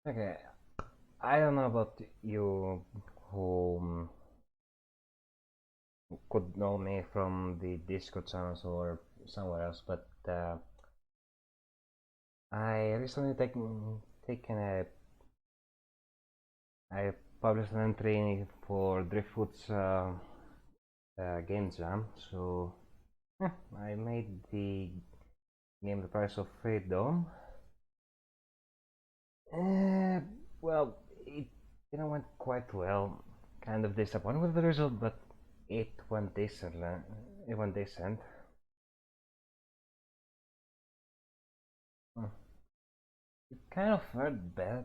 Okay, I don't know about you who could know me from the Discord channels or somewhere else, but I recently taken a I published an entry for Driftwood's game jam, so I made the game The Price of Freedom. Uh, well, it didn't went quite well. Kind of disappointed with the result, but it went decent. It went decent. Hmm. It kind of felt bad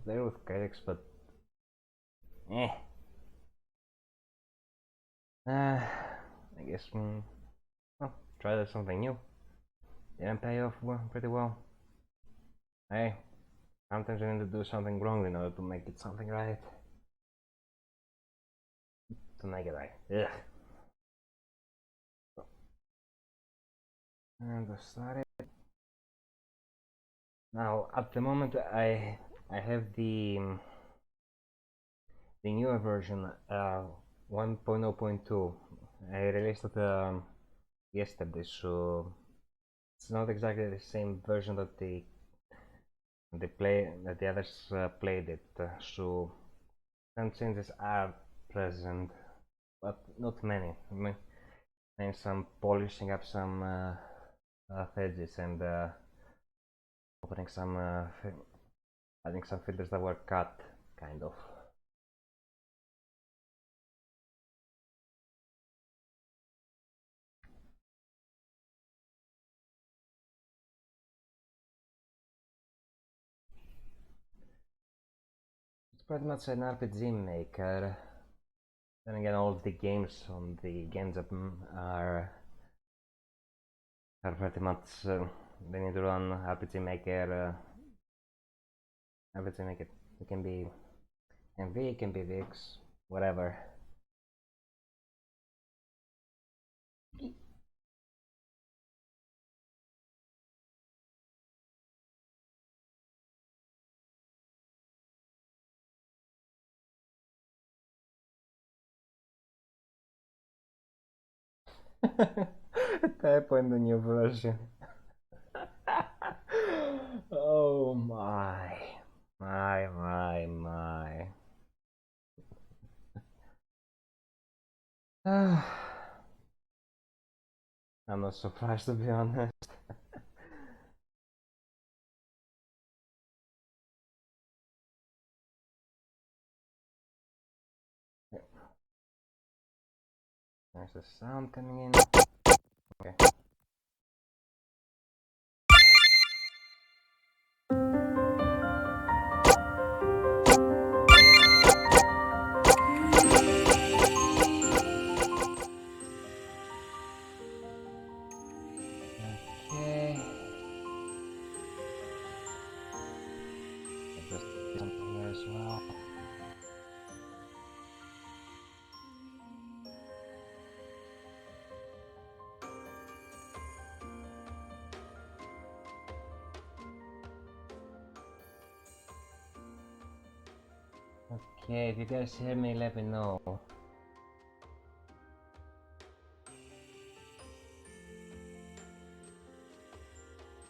there with critics, but eh. I guess well, try something new. Didn't pay off pretty well. Hey, sometimes you need to do something wrong in order to make it something right. To make it right. Ugh. And I started. Now, at the moment, I have the newer version, 1.0.2. I released it yesterday, so it's not exactly the same version that the others played it. So some changes are present, but not many. And some polishing up some edges and opening some, adding some filters that were cut, kind of. It's pretty much an RPG maker. Then again, all of the games on the games that are pretty much they need to run RPG maker. RPG maker. It can be MV, it can be VX, whatever. Type in the new version. Oh my. My. I'm not surprised, to be honest. There's the sound coming in. Okay. Okay. I'll just do something here as well. Okay, if you guys hear me, let me know.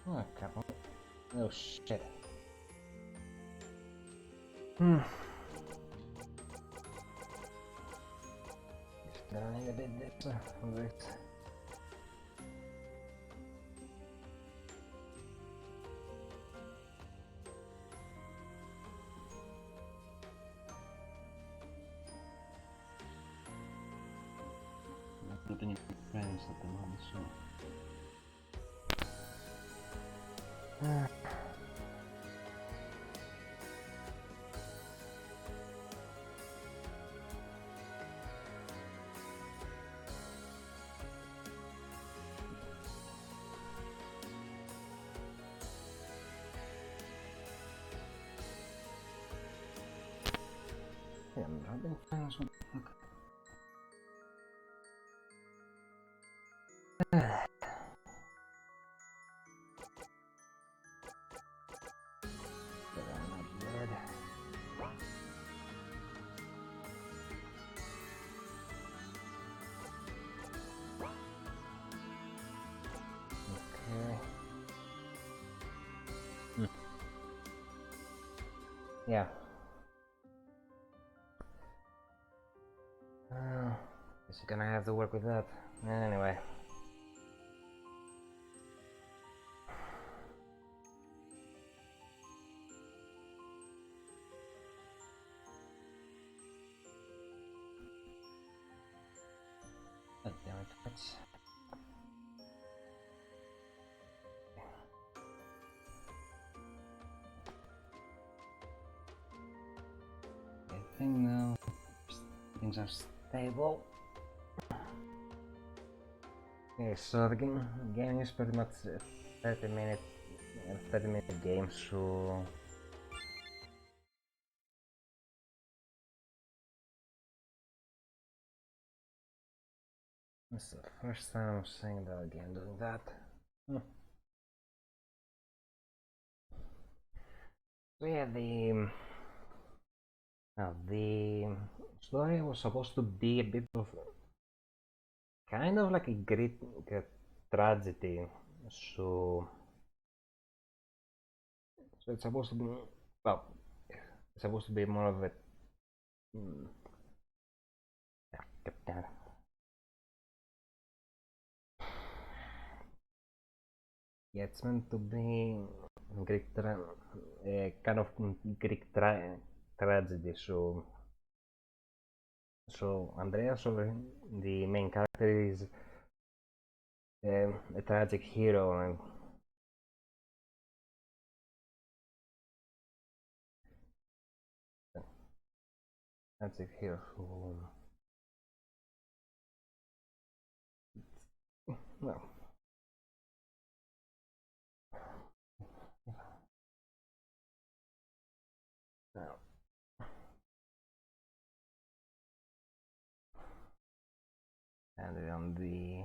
Oh, crap. Oh, shit. Just running a bit this. Not any friends at the moment, so. Yeah, I'm having friends. What the fuck? But I'm not blood. yeah. Guess you're gonna have to work with that. Anyway. God damn it, let's... I think now things are stable. Okay, so the game is pretty much 30-minute game, so it's the first time I'm seeing the game doing that. So yeah, the story was supposed to be a bit of kind of like a Greek tragedy. So it's supposed to be, well, it's supposed to be more of a yeah, yeah, it's meant to be kind of Greek tragedy. So Andreas, the main character, is a tragic hero, and tragic hero who, well, now, and on the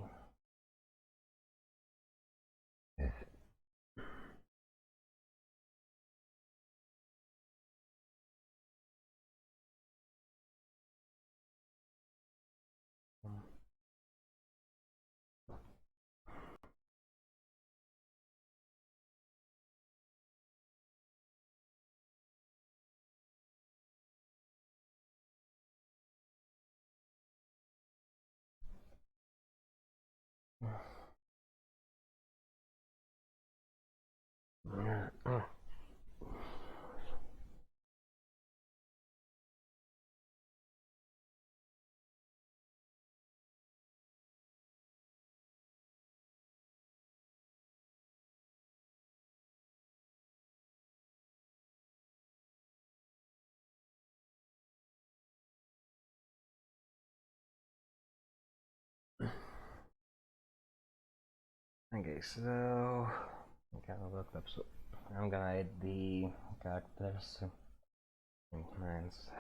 okay, so I kind of looked up, so I'm gonna add the characters in minds.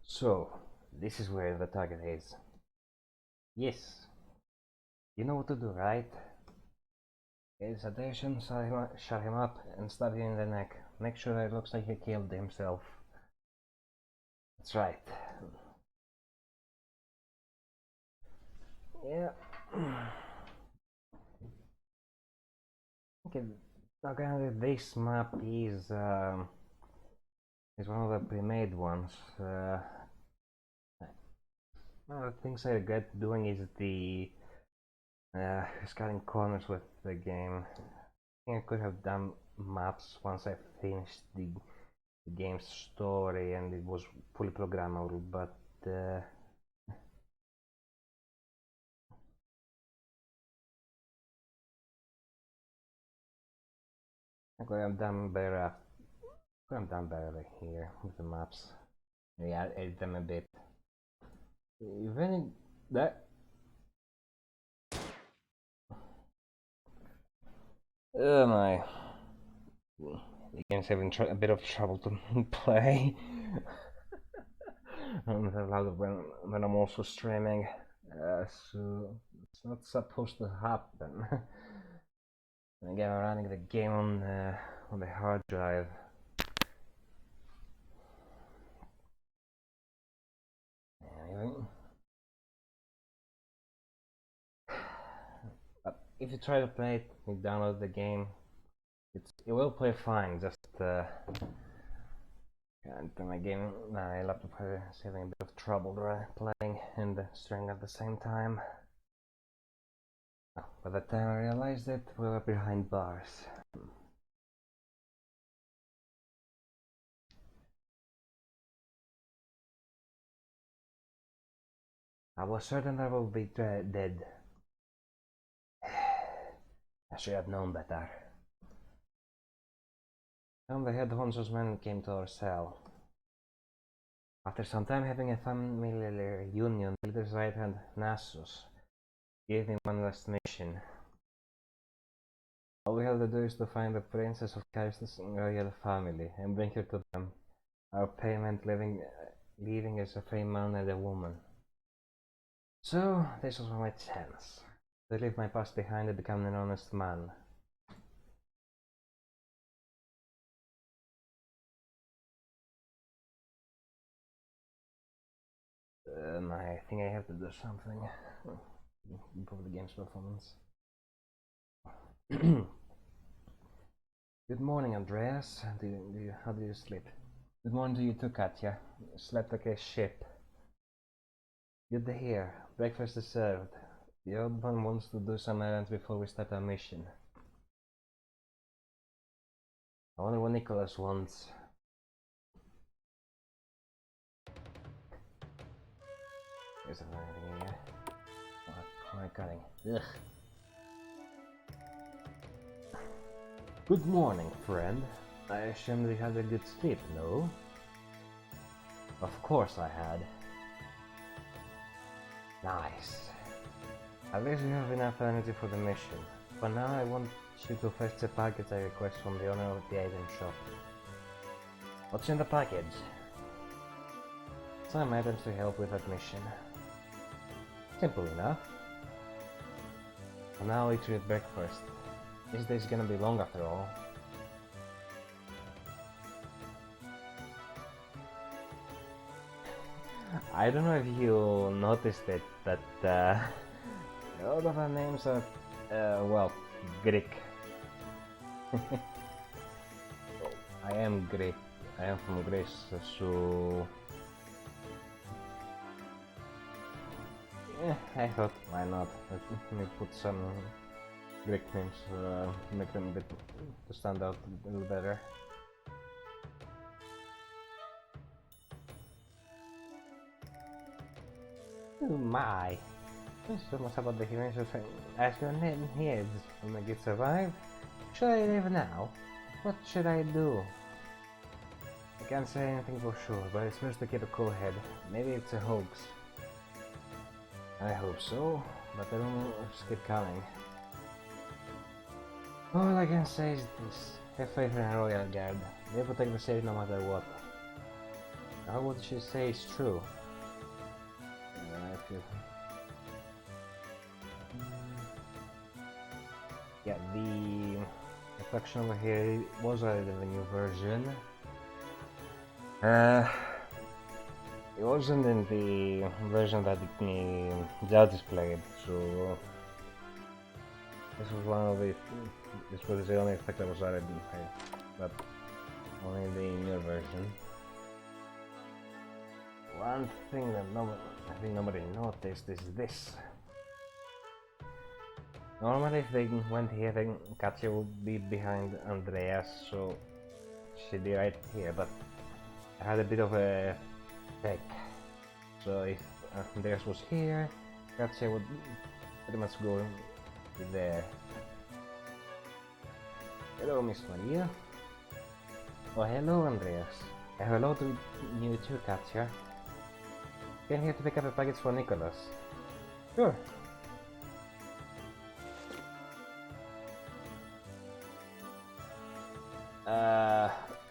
So this is where the target is. Yes, you know what to do, right? Get his attention, shut him up, and stab him in the neck. Make sure it looks like he killed himself. That's right. Yeah. Okay. Okay, this map is one of the pre-made ones. One of the things I regret doing is the cutting corners with the game. I think I could have done maps once I finished the game's story and it was fully programmable, but I could have done better. Could have done better here with the maps. Maybe I edit them a bit. Even that. Oh my. The game's having a bit of trouble to play. when I'm also streaming, so it's not supposed to happen. Again, I'm running the game on the hard drive. Anyway, but if you try to play it, you download the game. It will play fine. Just And my game, my laptop is having a bit of trouble playing and streaming at the same time. By the time I realized it, we were behind bars. I was certain I would be dead. I should have known better. Then the head honcho's men came to our cell. After some time having a familiar union, the leader's right hand, Nasus, gave me one last mission. All we have to do is to find the princess of Kaiser's royal family and bring her to them. Our payment leaving is a free man and a woman. So, this was my chance. To leave my past behind and become an honest man. I think I have to do something. Improve the game's performance. Good morning, Andreas. How do you sleep? Good morning to you too, Katya. Slept like a ship. Good to hear. Breakfast is served. The old one wants to do some errands before we start our mission. I wonder what Nicholas wants. Is there anything here? What am I cutting? Ugh. Good morning, friend. I assume you had a good sleep, no? Of course I had. Nice. At least you have enough energy for the mission. For now, I want you to fetch the package I request from the owner of the item shop. What's in the package? Some items to help with that mission. Simple enough. For now, eat with breakfast. This day's gonna be long after all. I don't know if you noticed it, but a lot of our names are, well, Greek. I am Greek. I am from Greece, so... Yeah, I thought, why not? Let me put some Greek names to make them a bit to stand out a little better. Oh my! So much about the heroines of ask your name here to make it survive. Should I leave now? What should I do? I can't say anything for sure, but it's best to keep a cool head. Maybe it's a hoax. I hope so, but the rumors keep coming. All I can say is this. Have faith in a royal guard. They protect the city no matter what. Now what she says is true. Yeah, the reflection over here was added in the new version. It wasn't in the version that the judges played, so this was one of the. This was the only effect that was added in here, but only the new version. One thing that I think nobody noticed is this. Normally if they went here then Katya would be behind Andreas, so she'd be right here, but I had a bit of a check. So if Andreas was here, Katya would pretty much go there. Hello, Miss Maria. Oh, hello, Andreas. Hello to you too, Katya. Came here to pick up a package for Nicholas. Sure.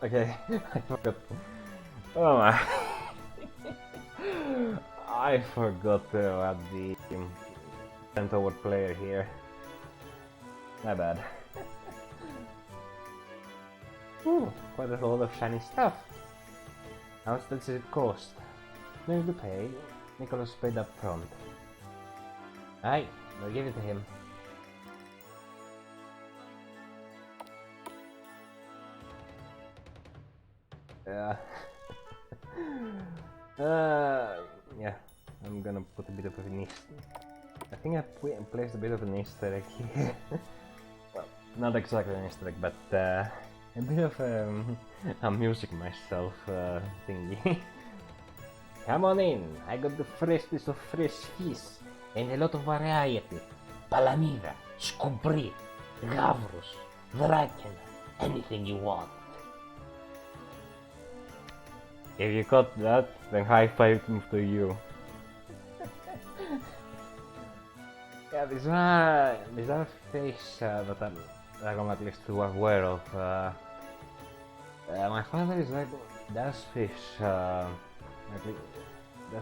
Okay, I forgot. Oh my. I forgot to add the 10 toward player here. My bad. Ooh, quite a lot of shiny stuff. How much does it cost? No to pay. Nicholas paid up front. Aye, we'll give it to him. Yeah, I'm gonna put a bit of an Easter. I think I placed a bit of an Easter egg here. Well, not exactly an Easter egg, but a bit of amusing myself thingy. Come on in, I got the freshest of fresh fish and a lot of variety. Palamida, Scubri, Gavrus, Draken, anything you want. If you got that, then high five to you. Yeah, these are fish that I'm at least aware of. My father is like does fish, does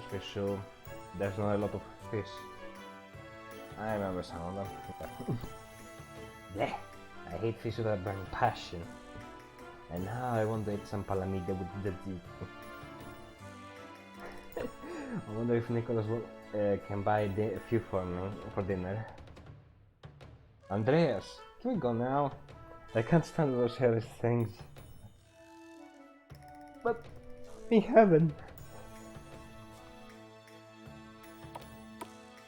fish, so there's not a lot of fish. I remember some of them. Bleh, I hate fish with a burning passion. And now I want to eat some palamida with the deep. I wonder if Nicholas can buy a few for me for dinner. Andreas, can we go now? I can't stand those hellish things. But we haven't.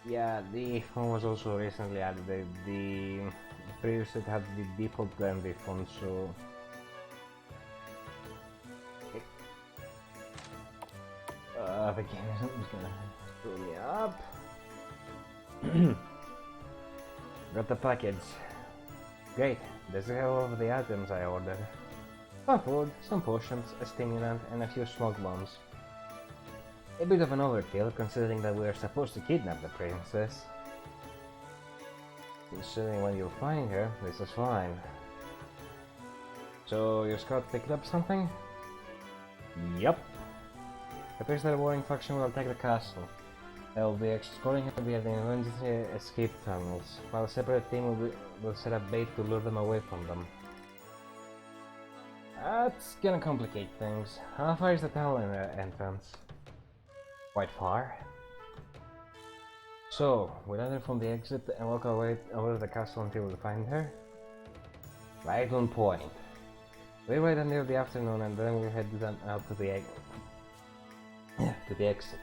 Yeah, the phone was also recently added. The previous it had the default MV phone, so the game is gonna screw me up. Got the package. Great, this is all of the items I ordered. Some food, some potions, a stimulant, and a few smoke bombs. A bit of an overkill, considering that we are supposed to kidnap the princess. Considering when you'll find her, this is fine. So, your scout picked up something? Yup. The prisoner warring faction will attack the castle. They will be escorting her via the emergency escape tunnels, while a separate team will set up bait to lure them away from them. That's gonna complicate things. How far is the tunnel entrance? Quite far. So, we'll enter from the exit and walk our way over the castle until we find her? Right on point. We'll wait until the afternoon and then we'll head out to the exit.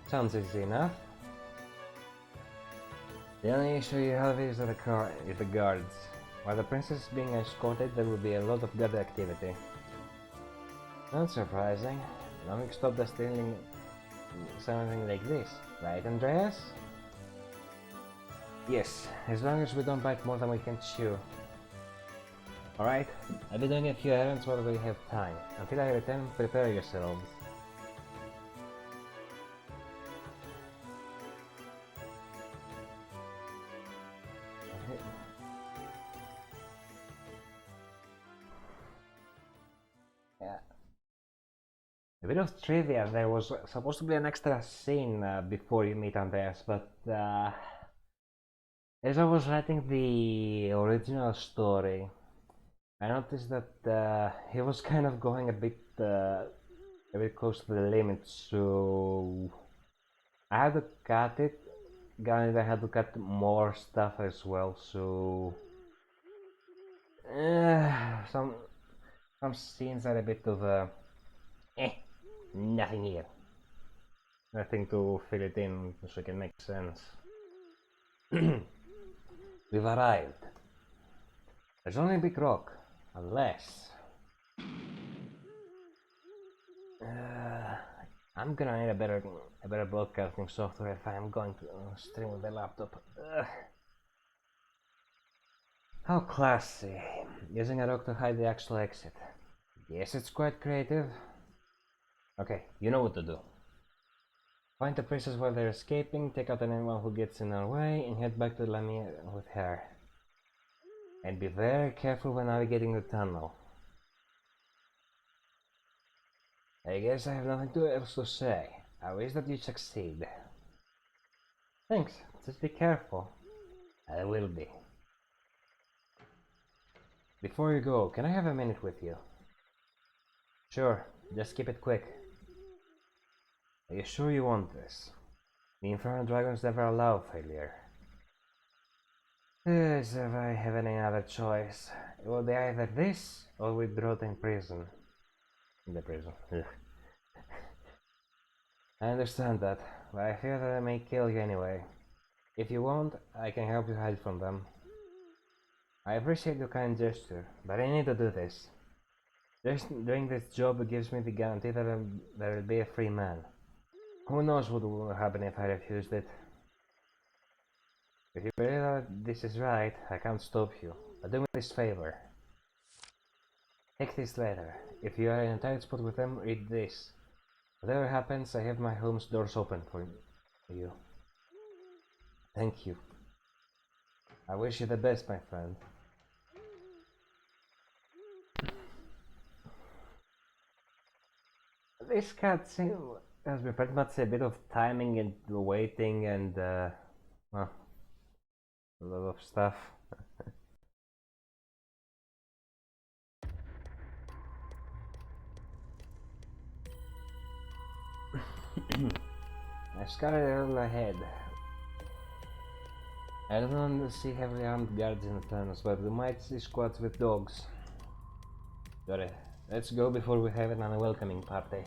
Sounds easy enough. The only issue you have is the guards. While the princess is being escorted, there will be a lot of guard activity. Not surprising. Nothing stopped us stealing something like this, right, Andreas? Yes, as long as we don't bite more than we can chew. Alright, I'll be doing a few errands while we have time. Until I return, prepare yourselves. Yeah. A bit of trivia, there was supposed to be an extra scene before you meet Andreas, but as I was writing the original story, I noticed that he was kind of going a bit close to the limit, so I had to cut it. Granted, I had to cut more stuff as well, so some scenes are a bit of nothing here. Nothing to fill it in so it can make sense. We've arrived. There's only a big rock, unless I'm gonna need a better broadcasting software if I'm going to stream with the laptop. How classy, using a rock to hide the actual exit. Yes, it's quite creative. Okay, you know what to do. Find the princess while they're escaping, take out anyone who gets in our way, and head back to Lamia with her. And be very careful when navigating the tunnel. I guess I have nothing else to say. I wish that you succeed. Thanks, just be careful. I will be. Before you go, can I have a minute with you? Sure, just keep it quick. Are you sure you want this? The Infernal Dragons never allow failure. Yes, if I have any other choice, it will be either this or withdraw in prison. in the prison. Ugh. I understand that, but I fear that I may kill you anyway. If you want, I can help you hide from them. I appreciate your kind gesture, but I need to do this. Doing this job gives me the guarantee that there will be a free man. Who knows what will happen if I refused it? If you believe that this is right, I can't stop you. But do me this favor. Take this letter. If you are in a tight spot with them, read this. Whatever happens, I have my home's doors open for you. Thank you. I wish you the best, my friend. This cutscene has been pretty much a bit of timing and waiting and well, a lot of stuff. I scouted around ahead. I don't want to see heavily armed guards in the tunnels, but we might see squads with dogs. Got it. Let's go before we have an unwelcoming party.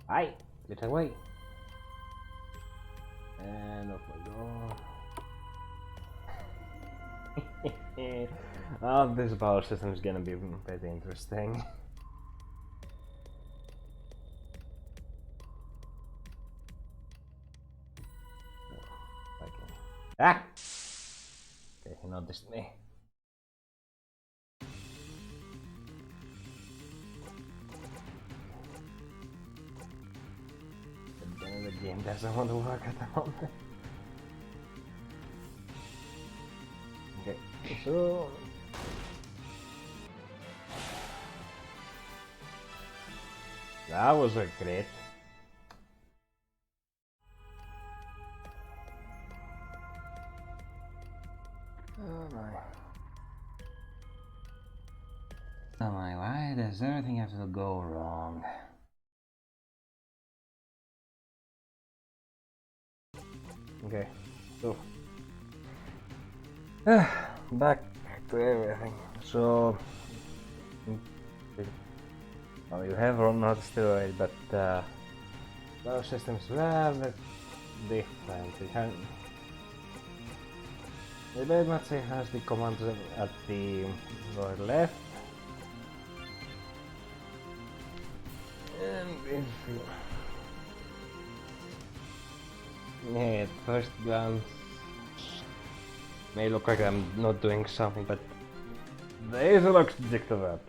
Aye, get away. And off we go. Oh, this power system is gonna be pretty interesting. Okay. Ah! Okay, he noticed me. The game doesn't want to work at the moment. Okay, so that was a crit. Oh my. Oh my, why does everything have to go wrong? Okay, so back to everything. So well, you have not steroid, but our systems were different. It very much has the commands at the lower left, and if you yeah, at first glance may look like I'm not doing something, but there is a logic to that.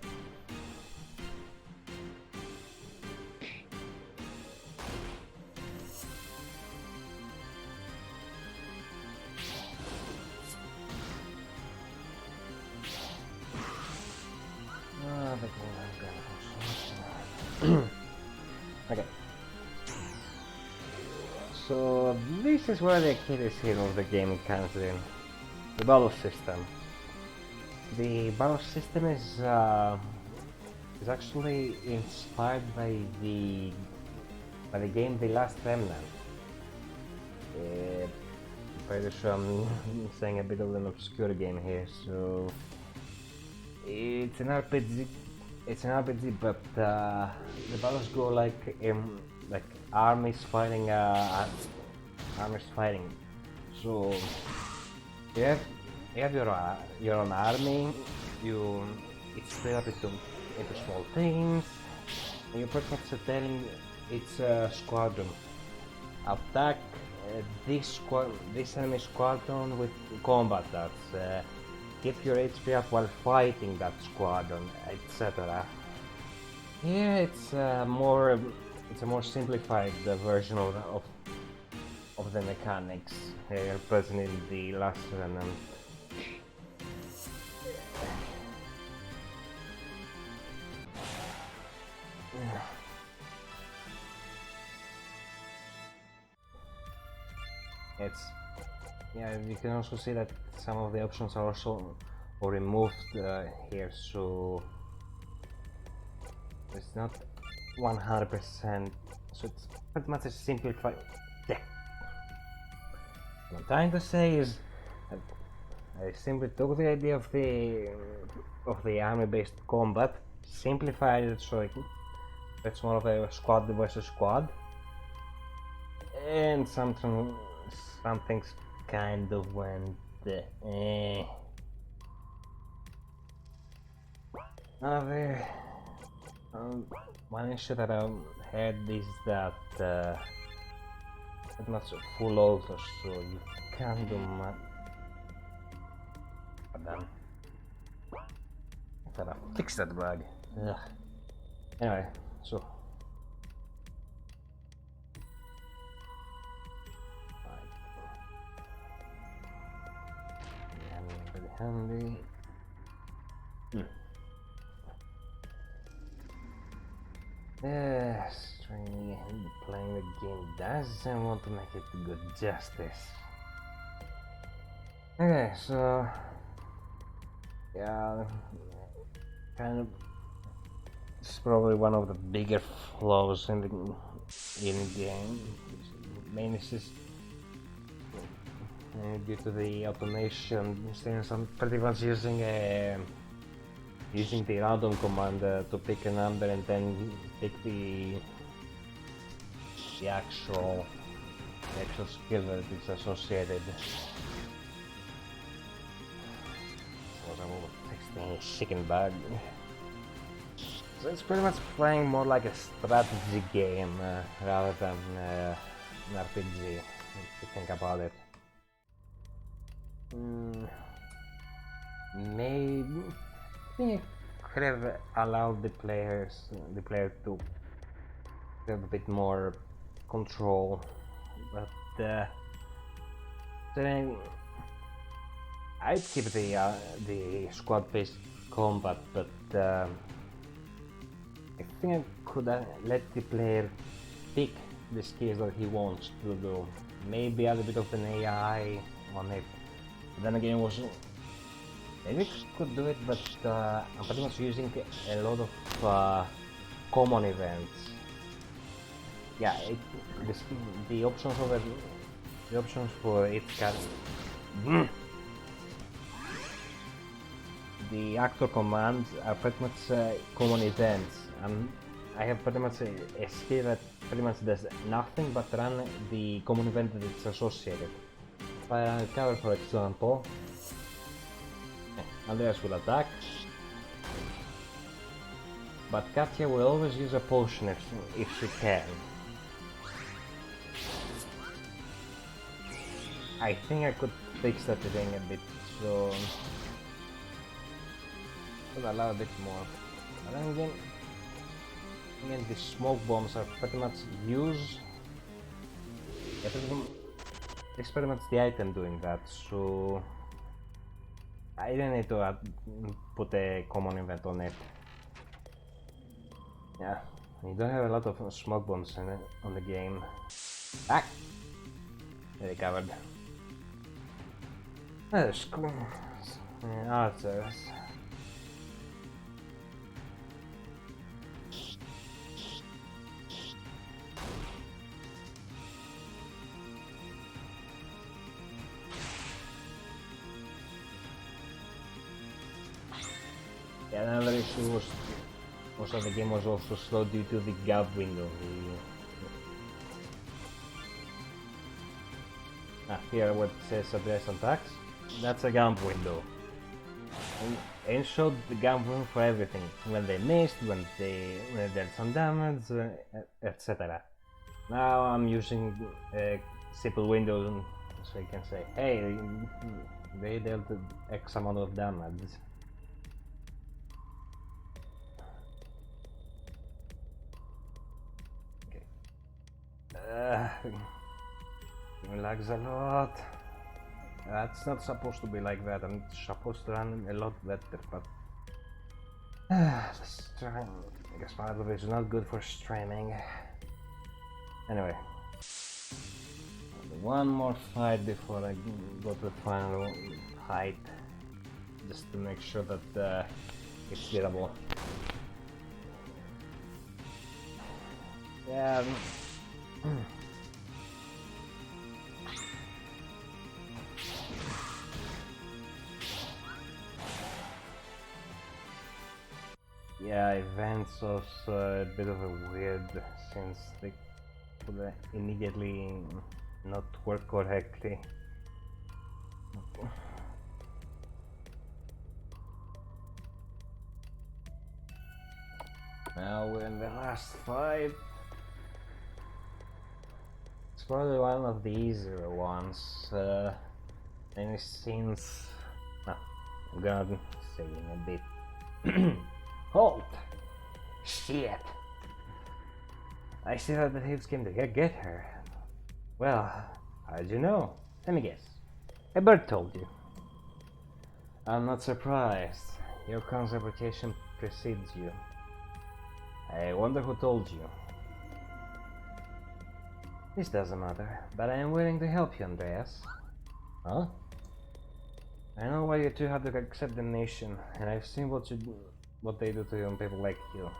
Okay. So this is where the Achilles heel of the game comes in. The battle system. The battle system is actually inspired by the game The Last Remnant. I'm pretty sure I'm saying a bit of an obscure game here, so it's an RPG. It's an RPG, but the battles go like armies fighting. Armies fighting. So you have your own army. It's split up into small teams. And you pretty much telling it's a squadron. Attack this enemy squadron with combat that's keep your HP up while fighting that squadron, etc. Here it's a more simplified version of the mechanics here present in the Last Remnant. You can also see that some of the options are also removed here, so it's not 100%. So it's pretty much a simplified. Yeah. What I'm trying to say is I simply took the idea of the army-based combat simplified it so it's more of a squad versus squad, and some things kind of went another one issue that I had is that it's not so full auto, so you can't do much. But then I gotta fix that bug. Ugh. Anyway, so pretty handy. Yes, playing the game doesn't want to make it good justice. Okay, so yeah, kind of it's probably one of the bigger flaws in the game. Mainly just due to the automation, since I'm pretty much using the random command to pick a number and then pick the actual skill that is associated. So I'm texting a chicken bug. So it's pretty much playing more like a strategy game rather than an RPG, if you think about it. Maybe I think I could have allowed the player to have a bit more control, but then I'd keep the squad-based combat, but I think I could let the player pick the skills that he wants to do. Maybe add a bit of an AI on it. But then again, maybe I could do it, but I'm pretty much using a lot of common events. Yeah, the options for each character. The actor commands are pretty much common events. I have pretty much a skill that pretty much does nothing but run the common event that it's associated. If I run a cover, for example, Andreas will attack, but Katya will always use a potion if she can. I think I could fix that thing a bit, so could allow a bit more. But then again, the smoke bombs are pretty much used. Yeah, it's pretty much the item doing that, so I don't need to put a common event on it. Yeah, you don't have a lot of smoke bombs on the game. Ah! They recovered. That's cool. Archers. Yeah, another issue was also the game was also slow due to the gap window. Here what says address attacks, that's a gap window. And showed the gap window for everything. When they missed, when they dealt some damage, etc. Now I'm using simple windows so you can say, hey, they dealt X amount of damage. It lags a lot. That's not supposed to be like that. I'm supposed to run a lot better, but I guess my level is not good for streaming. Anyway, one more fight before I go to the final height, just to make sure that it's beatable. Yeah. Yeah, events also a bit of a weird since they could immediately not work correctly. Now we're in the last fight. It's probably one of the easier ones. And since I'm gonna say in a bit. Halt! Shit! I see that the thieves came to get her. Well, how'd you know? Let me guess. A bird told you. I'm not surprised. Your con's reputation precedes you. I wonder who told you. This doesn't matter, but I am willing to help you, Andreas. Huh? I know why you two have to accept the nation, and I've seen what they do to young people like you.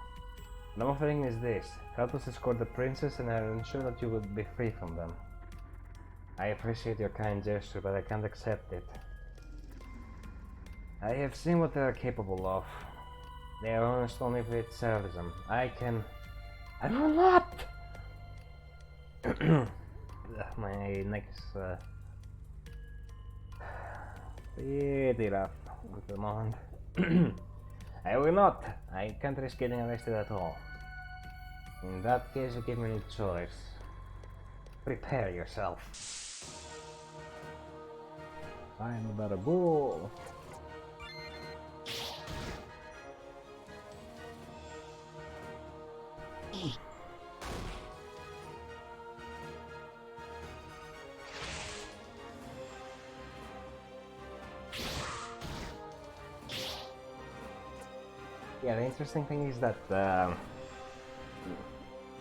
What I'm offering is this. Help us escort the princess, and I'll ensure that you will be free from them. I appreciate your kind gesture, but I can't accept it. I have seen what they are capable of. They are honest only if it serves them. I will not! My neck is pretty rough at the moment. I will not! I can't risk getting arrested at all. In that case, you give me no choice. Prepare yourself. I'm about to go. Yeah, the interesting thing is that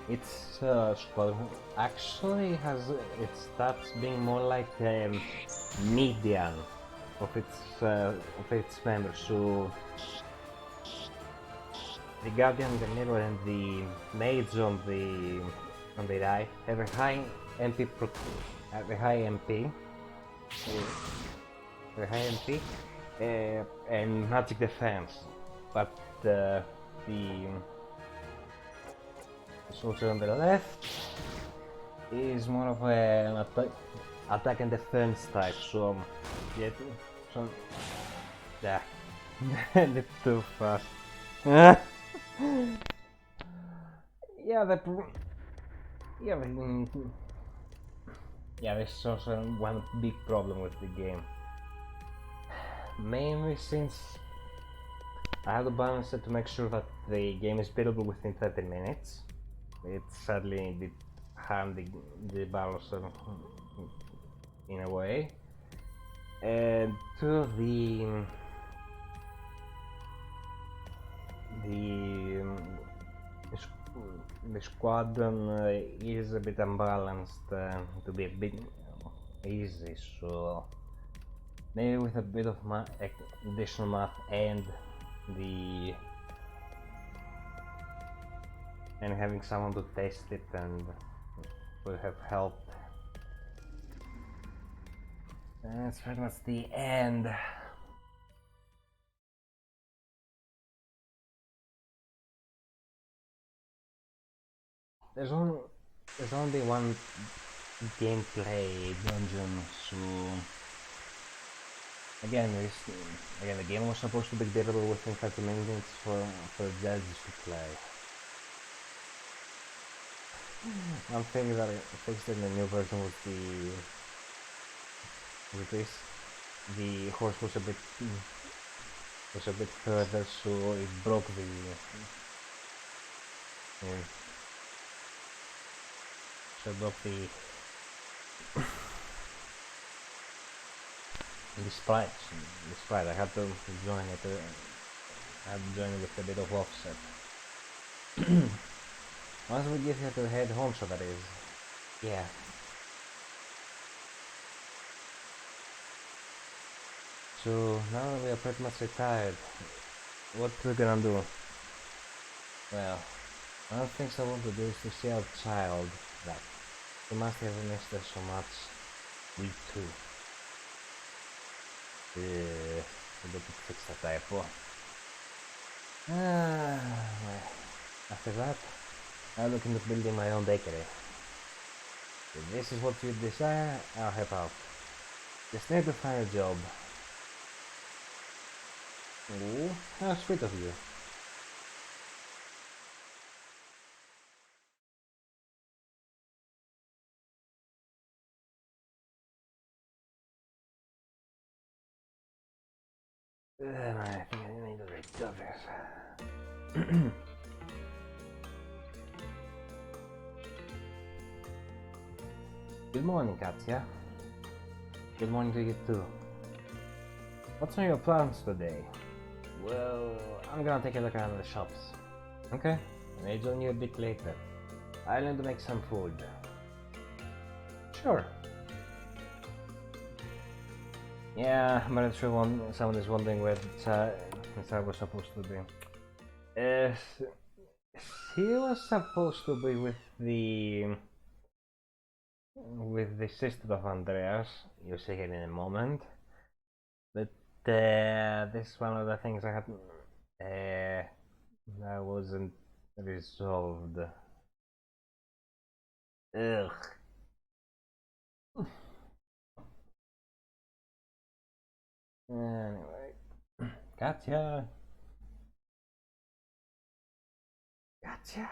its squad actually has its stats being more like median of its members. So the guardian, the mirror, and the mage on the right have a high MP and magic defense, but the soldier on the left is more of an attack and defense type. So yeah, yeah, a bit too fast. Yeah, there's also one big problem with the game. Mainly since I have to balance it to make sure that the game is beatable within 30 minutes. It sadly did harm the balancer in a way. And two, the squadron is a bit unbalanced to be a bit easy, so maybe with a bit of additional math and having someone to test it and would have helped. That's pretty much the end. There's only one gameplay dungeon, so again the game was supposed to be beatable within 30 minutes for judges to play. One thing that I fixed in the new version was the horse was a bit further, so it broke the sprite. I had to join it. With a bit of offset. Once we get here to head home, so that is, yeah. So now that we are pretty much retired, what we're gonna do? Well, one of the things I want to do is to see our child. That we must have missed her so much. We too. Dopo questa typo. Well, after that, I look into building my own bakery. If this is what you desire, I'll help out. Just need to find a job. Ooh, how sweet of you. I think I need to recover. Good morning, Katya. Good morning to you too. What's on your plans today? Well, I'm gonna take a look around the shops. Okay, I may join you a bit later. I'll need to make some food. Sure. Yeah, but I'm sure someone is wondering where the child was supposed to be. She was supposed to be with the sister of Andreas. You'll see it in a moment. But this is one of the things I had that wasn't resolved. Ugh. Anyway, Katya. Katya.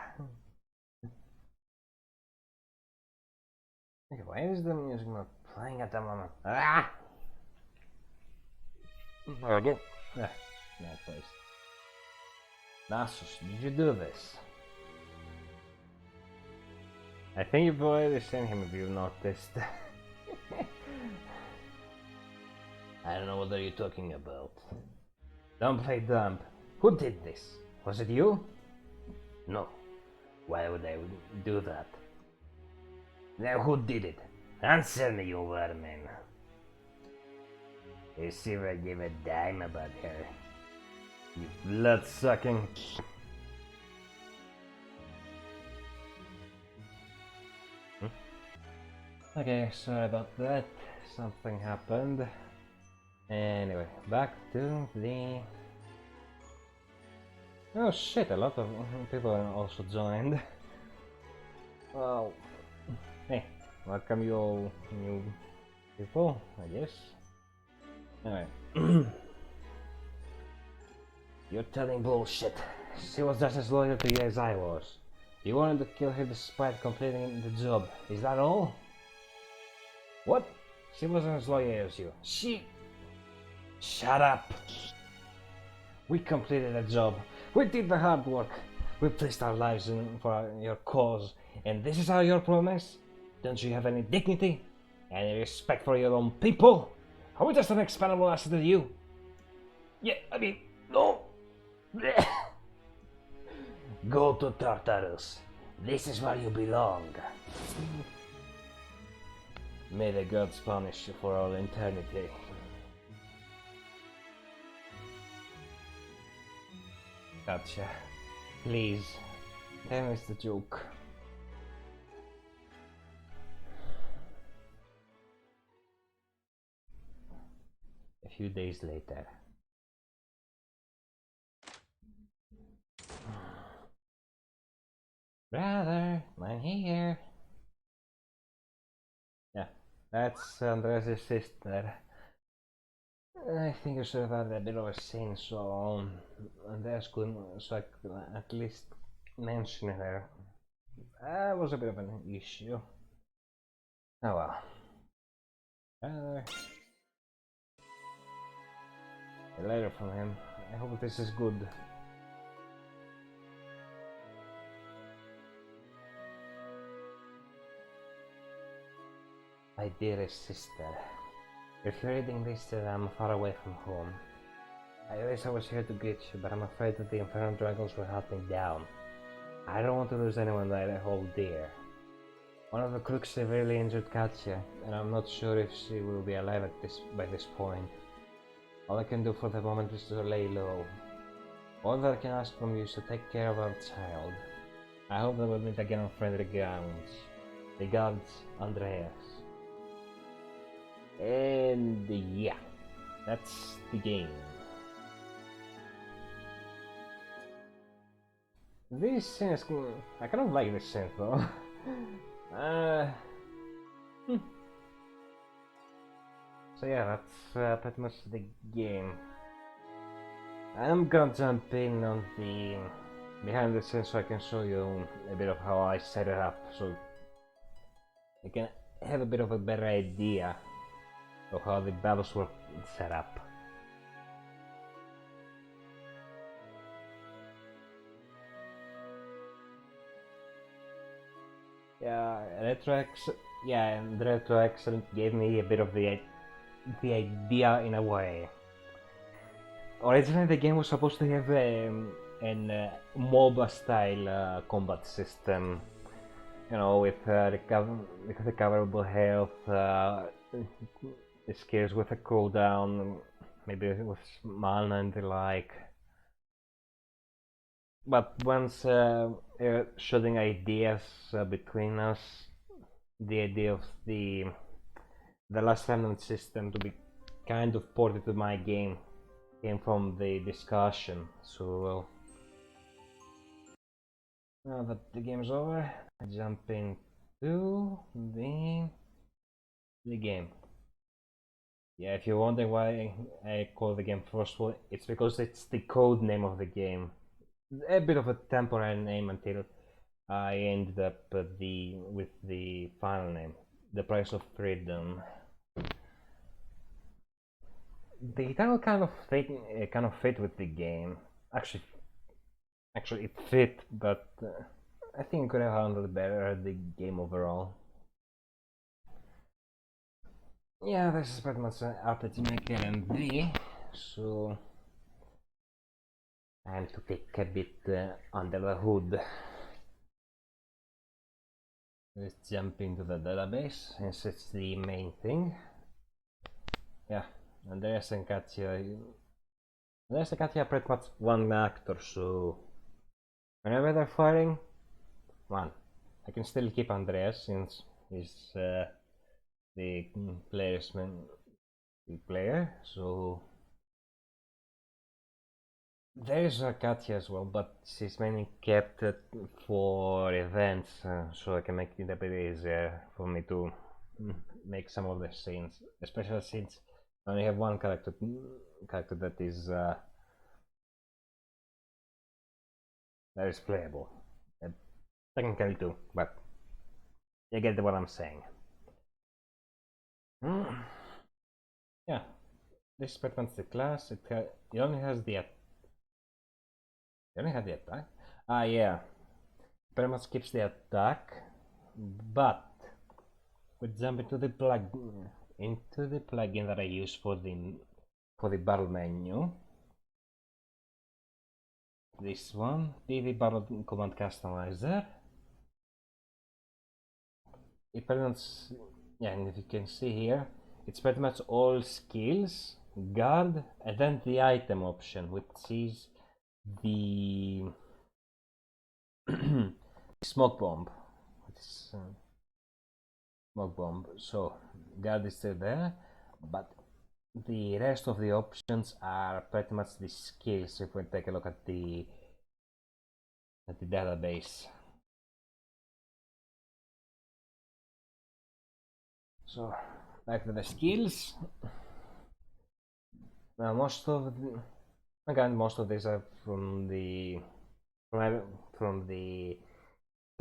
Okay, why is the music not playing at the moment? Ah! Again. Ah, that place. Nasus, did you do this? I think you've already seen him if you've noticed. I don't know what are you talking about. Don't play dumb. Who did this? Was it you? No. Why would I do that? Now who did it? Answer me, you vermin. You see if I give a dime about her. You blood-sucking... Okay, sorry about that. Something happened. Anyway, back to the... Oh shit, a lot of people also joined. Well, hey, welcome you all new people, I guess. Anyway. You're telling bullshit. She was just as loyal to you as I was. You wanted to kill her despite completing the job. Is that all? What? She wasn't as loyal as you. She... Shut up! We completed the job. We did the hard work. We placed our lives in for your cause. And this is how your promise? Don't you have any dignity? Any respect for your own people? Are we just an expendable asset to you? Yeah, I mean, no. Go to Tartarus. This is where you belong. May the gods punish you for all eternity. Gotcha. Please, tell me the joke. A few days later. Brother, I'm here. Yeah, that's Andres' sister. I think I should have had a bit of a scene, so Andreas couldn't, so I could at least mention her. That was a bit of an issue. Oh well. A letter from him. I hope this is good. My dearest sister, if you're reading this, then I'm far away from home. I wish I was here to greet you, but I'm afraid that the Infernal Dragons will hunt me down. I don't want to lose anyone that I hold dear. One of the crooks severely injured Katya, and I'm not sure if she will be alive by this point. All I can do for the moment is to lay low. All that I can ask from you is to take care of our child. I hope that we'll meet again on friendly grounds. Regards, Andreas. And yeah, that's the game. This scene is cool. I kind of like this scene though. Hmm. So yeah, that's pretty much the game. I'm gonna jump in on the behind the scenes so I can show you a bit of how I set it up, so you can have a bit of a better idea of how the battles were set up. And Retro Excellent gave me a bit of the idea in a way. Originally, the game was supposed to have an MOBA style combat system, you know, with recoverable health, skills with a cooldown, maybe with mana and the like. But once shooting ideas between us, the idea of the last remnant system to be kind of ported to my game came from the discussion. So now that the game's over, I jump into the game. Yeah, if you're wondering why I call the game Frostfall, it's because it's the code name of the game. A bit of a temporary name until I ended up with the final name, The Price of Freedom. The title kind of fit with the game. Actually, it fit, but I think I could have handled better the game overall. Yeah, this is pretty much RPG Maker MV, so I have to take a bit under the hood. Let's jump into the database since it's the main thing. Yeah, Andreas and Katya are pretty much one actor, so whenever they're fighting, one. I can still keep Andreas since he's the player, so there is Katya as well, but she's mainly kept for events, so I can make it a bit easier for me to make some of the scenes, especially since I only have one character that is playable. Technically two, but you get what I'm saying. Yeah, this Batman's the class. It only has the attack. Ah, yeah. Pretty much skips the attack, but we jump into the plugin that I use for the battle menu. This one, PV Battle Command Customizer. It pretty much, yeah, and if you can see here, it's pretty much all skills, guard, and then the item option, which is the smoke bomb. Smoke bomb. So guard is still there, but the rest of the options are pretty much the skills. If we take a look at the database. So back to the skills. Now most of these are from the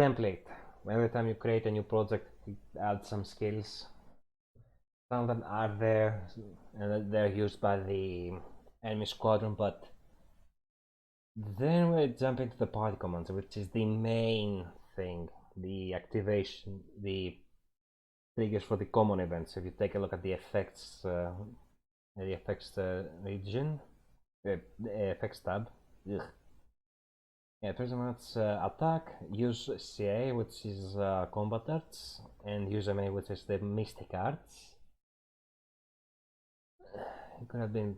template. Every time you create a new project, it adds some skills. Some of them are there and they're used by the enemy squadron, but then we jump into the party commands, which is the main thing, the activation, the triggers for the common events. If you take a look at the effects region, the effects tab. Ugh. Yeah, pretty much attack, use CA, which is combat arts, and use MA, which is the mystic arts. It could have been.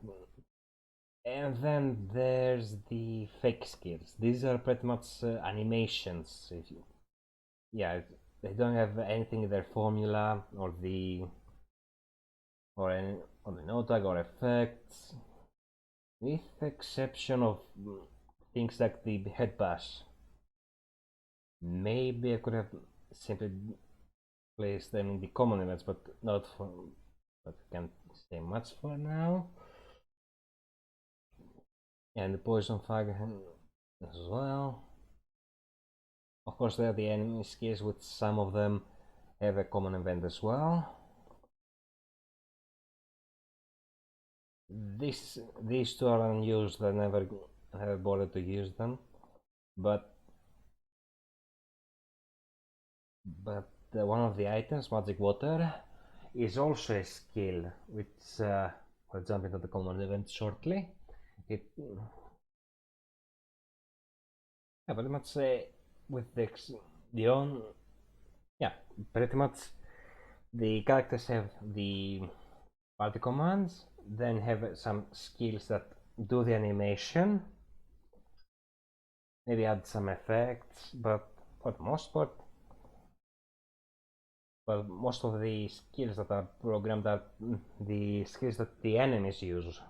And then there's the fake skills. These are pretty much animations. Yeah, they don't have anything in their formula or the no tag or effects, with exception of things like the head bash. Maybe I could have simply placed them in the common events, but not for. But I can't say much for now. And the poison fire as well. Of course, there are the enemy skills, with some of them have a common event as well. These two are unused. I never have bothered to use them, but one of the items, magic water, is also a skill, which I'll jump into the common event shortly. It pretty much with the own pretty much the characters have the party commands, then have some skills that do the animation, maybe add some effects, but for the most part, well, most of the skills that are programmed are the skills that the enemies use.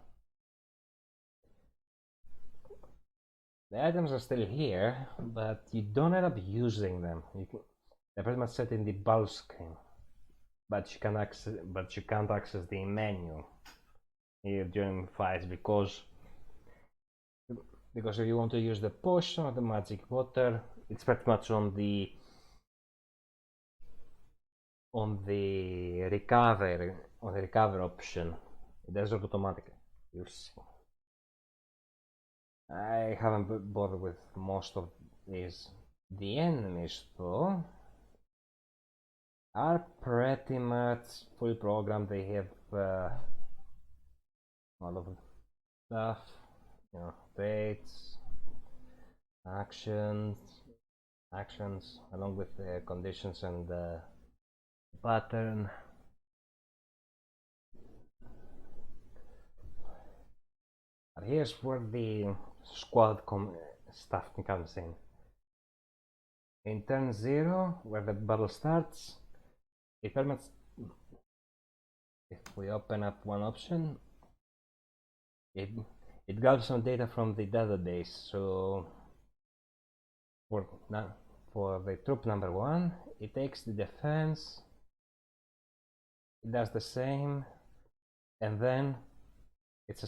The items are still here, but you don't end up using them. They're pretty much set in the bulk screen, but you can't access the menu here during fights because if you want to use the potion or the magic water, it's pretty much on the recover option. It does it automatically. You see. I haven't bothered with most of these. The enemies, though, are pretty much fully programmed. They have a lot of stuff, traits, actions, along with the conditions and the pattern. But here's where the squad stuff comes in. In turn 0, where the battle starts, it permits, if we open up one option, it grabs some data from the database. So for the troop number 1, it takes the defense, it does the same, and then it's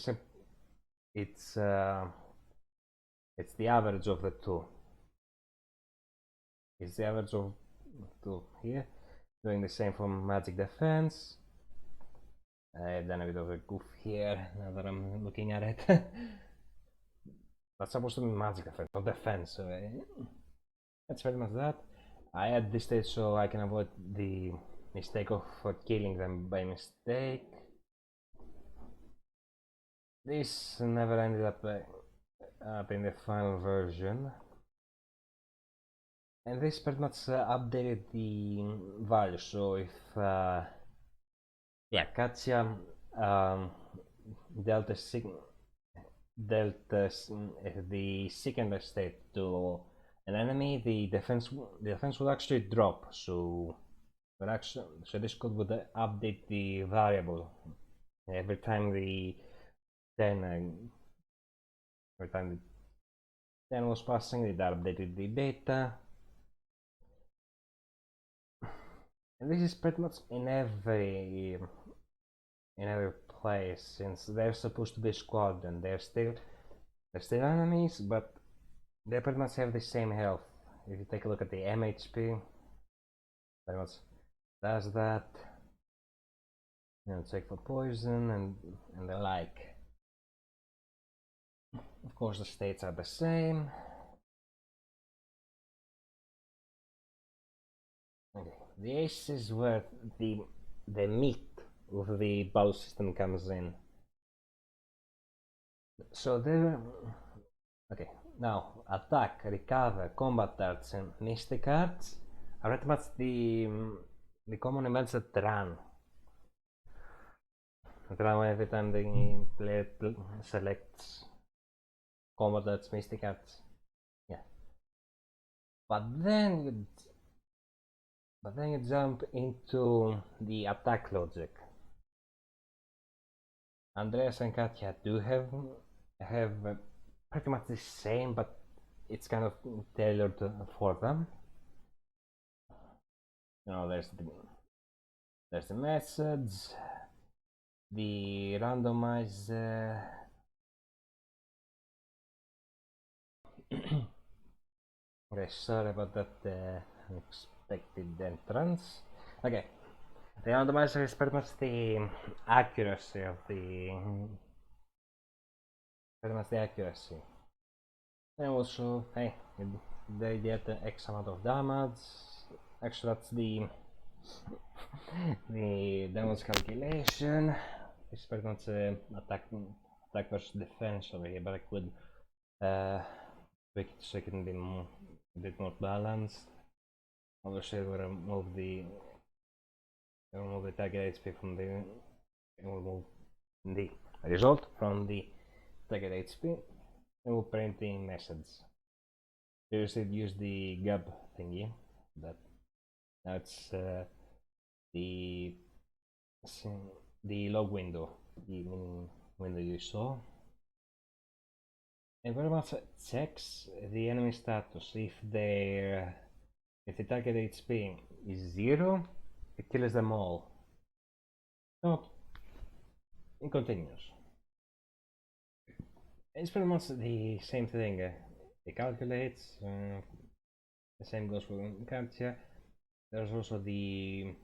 the average of the two. It's the average of two here. Doing the same for magic defense. I've done a bit of a goof here now that I'm looking at it. That's supposed to be magic defense, not defense. So that's pretty much that. I add this stage so I can avoid the mistake of killing them by mistake. This never ended up in the final version. And this pretty much updated the value. So if Katya dealt the second state to an enemy, the defense would actually drop. So this code would update the variable every time the 10 was passing. It updated the data. And this is pretty much in every place, since they're supposed to be squad and they're still enemies, but they pretty much have the same health. If you take a look at the MHP, pretty much does that. Check for poison and the like. Of course, the states are the same. Okay, this is where the meat of the battle system comes in. So there. Okay, now attack, recover, combat arts, and mystic arts are pretty much the common events that run. Every time the player selects combat arts, mystic arts. Yeah. But then you jump into the attack logic. Andreas and Katya do have pretty much the same, but it's kind of tailored for them. you know, there's the methods, the randomize. Okay, sorry about that unexpected entrance. Okay, the randomizer is pretty much the accuracy of the and also, hey, they get X amount of damage. Actually, that's the the damage calculation. It's pretty much attack versus defense over here, but I could make it so it can be a bit more balanced. Obviously, we'll remove the target HP from the remove the result from the target HP, and we'll print the message. Previously, use the gap thingy, but that's the log window, the window you saw. And very much checks the enemy status. If the target HP is 0, it kills them all. Not, it continues. It's pretty much the same thing. It calculates. The same goes for Katia. There's also the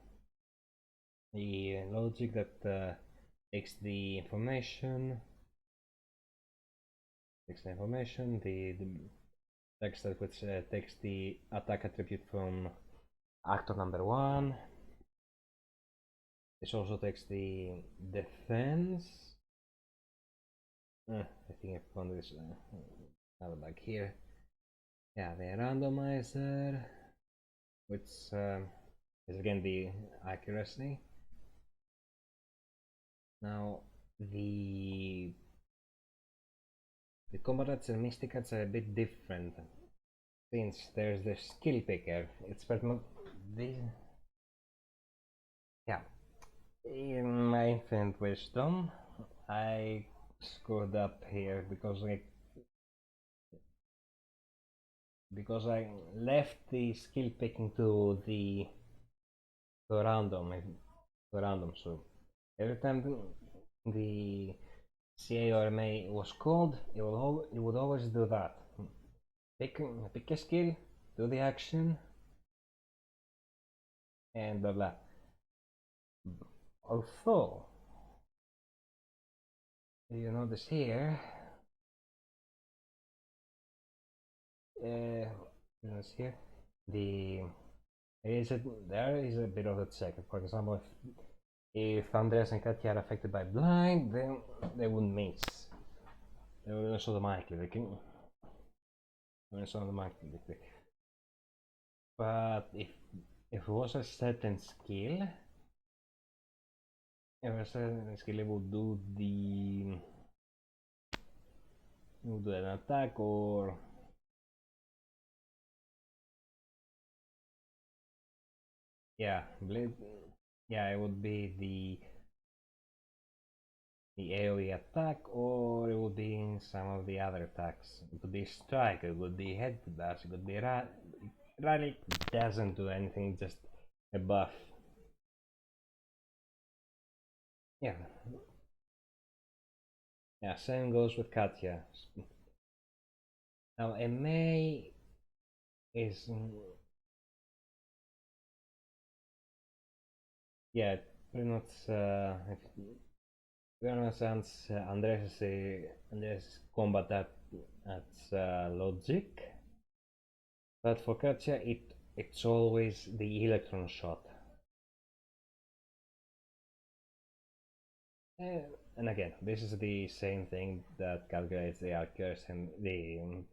logic that takes the information. The text that which takes the attack attribute from actor number 1. This also takes the defense. I think I found this now back here. Yeah, the randomizer, which is again the accuracy. Now the combatants and mysticats are a bit different, since there's the skill picker. It's pretty much this. Yeah, in my infinite wisdom, I screwed up here because I left the skill picking to random. So every time the CA or MA was called, it would always do that. Pick a skill, do the action, and blah blah. Although, you notice here, there is a bit of a check. For example, if Andreas and Katya are affected by blind, then they wouldn't miss. They will automatically. But if it was a certain skill, it would do an attack, or yeah, it would be the AoE attack, or it would be in some of the other attacks. It could be strike, it would be head dash, it could be rally. Doesn't do anything, just a buff. Yeah, same goes with Katya. Now MA is pretty much Andres combat that's logic, but for Katya it's always the electron shot. And again, this is the same thing that calculates the accuracy and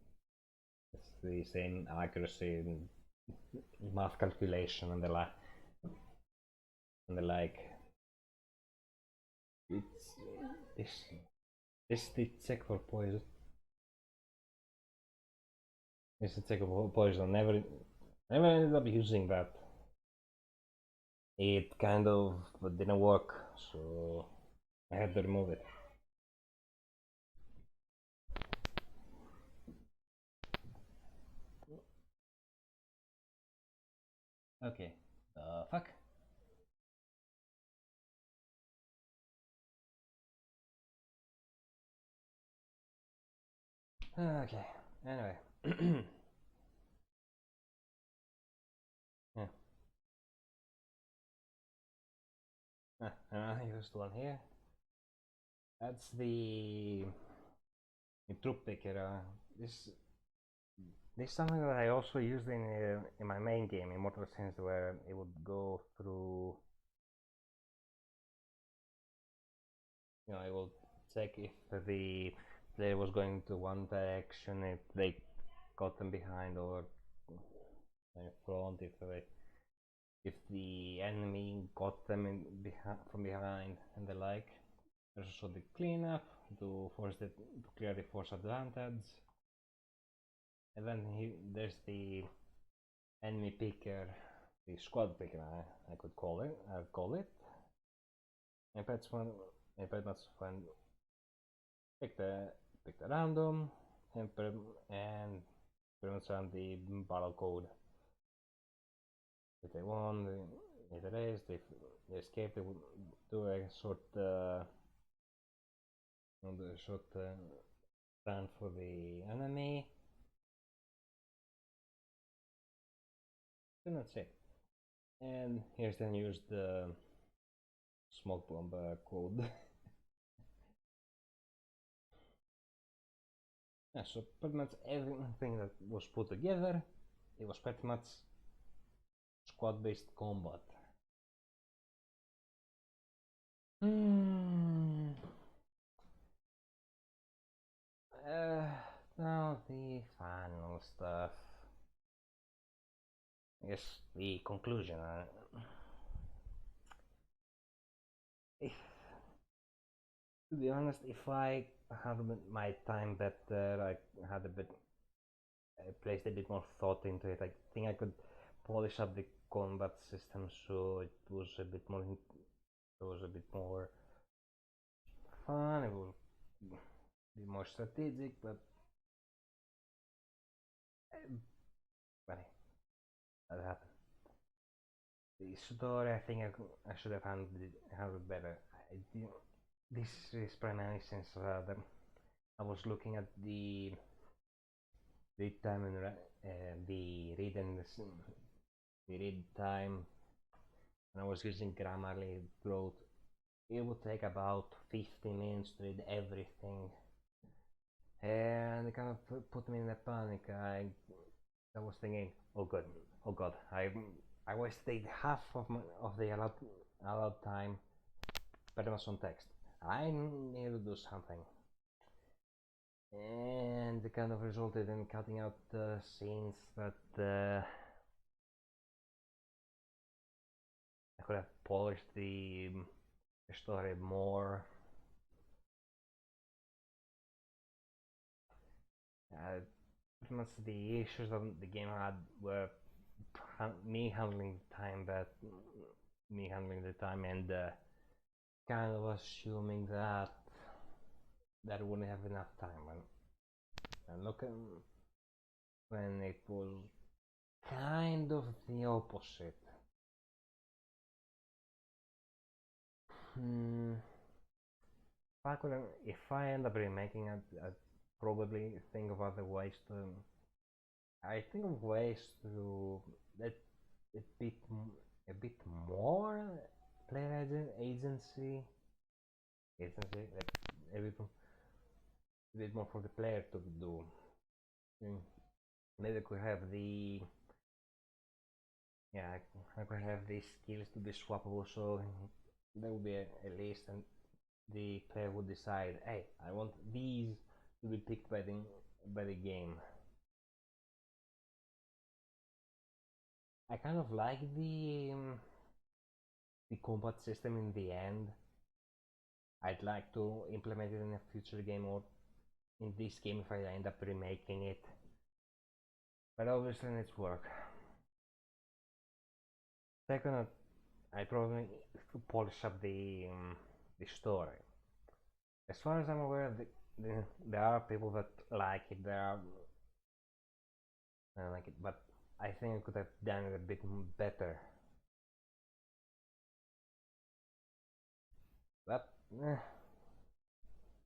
it's the same accuracy math calculation and the like. It's the check for poison. It's the check for poison. Never ended up using that. It kind of didn't work, so I had to remove it. Okay, Fuck. Okay, anyway. Yeah. And I used one here. That's the troop picker. This is something that I also used in my main game in Mortal Sense, where it would go through. You know, it will check if the player was going to one direction, if they got them behind or in front, if the enemy got them from behind and the like. There's also the cleanup to clear the force advantage, and then there's the enemy picker, the squad picker. I could call it. I'd call it. And that's when pick the random and pretty much run the battle code. If they won, they erased. If they escaped, they would do a short run for the enemy. And that's it. And here's then use the smoke bomb code. Yeah, so pretty much everything that was put together, it was pretty much squad-based combat. Now the final stuff. I guess the conclusion. If, to be honest, if I had my time better, I had I placed a bit more thought into it. I think I could polish up the combat system so it was a bit more fun. It would be more strategic, but funny that happened. The story, I think I should have handled better. This is primarily since I was looking at the read time and the read time, and I was using Grammarly growth. It would take about 15 minutes to read everything, and it kind of put me in a panic. I was thinking, oh god, I wasted half of the allowed time pretty much on text. I need to do something. And it kind of resulted in cutting out scenes that I could have polished the story more. Pretty much the issues that the game had were me handling the time and kind of assuming that I wouldn't have enough time. And look at when it was kind of the opposite. If I end up remaking it, I'd probably think of other ways to. I think of ways to let a bit more player agency, like a bit more for the player to do. Maybe I could have I could have these skills to be swappable, so there will be a list, and the player would decide, hey, I want these to be picked by the game. I kind of like the combat system in the end. I'd like to implement it in a future game or in this game if I end up remaking it. But obviously it needs work. Second, I probably polish up the story. As far as I'm aware, there are people that like it. I like it, but I think I could have done it a bit better.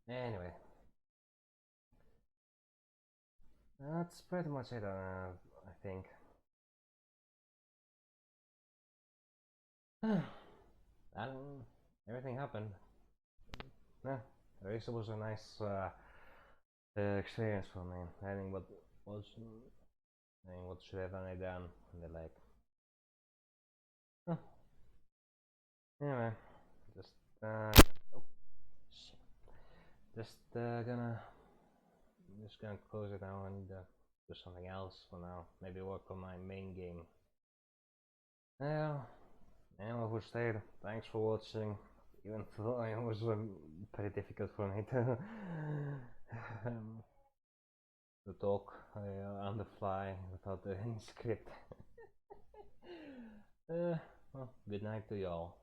Anyway, that's pretty much it. I think. And everything happened. Yeah, the race was a nice experience for me. I think what should have I done in the lake. Huh. Anyway, just oh shit. Just gonna close it now and do something else for now. Maybe work on my main game. Yeah. Anyone who stayed, thanks for watching. Even though it was pretty difficult for me um, to talk on the fly without any script. Well, good night to y'all.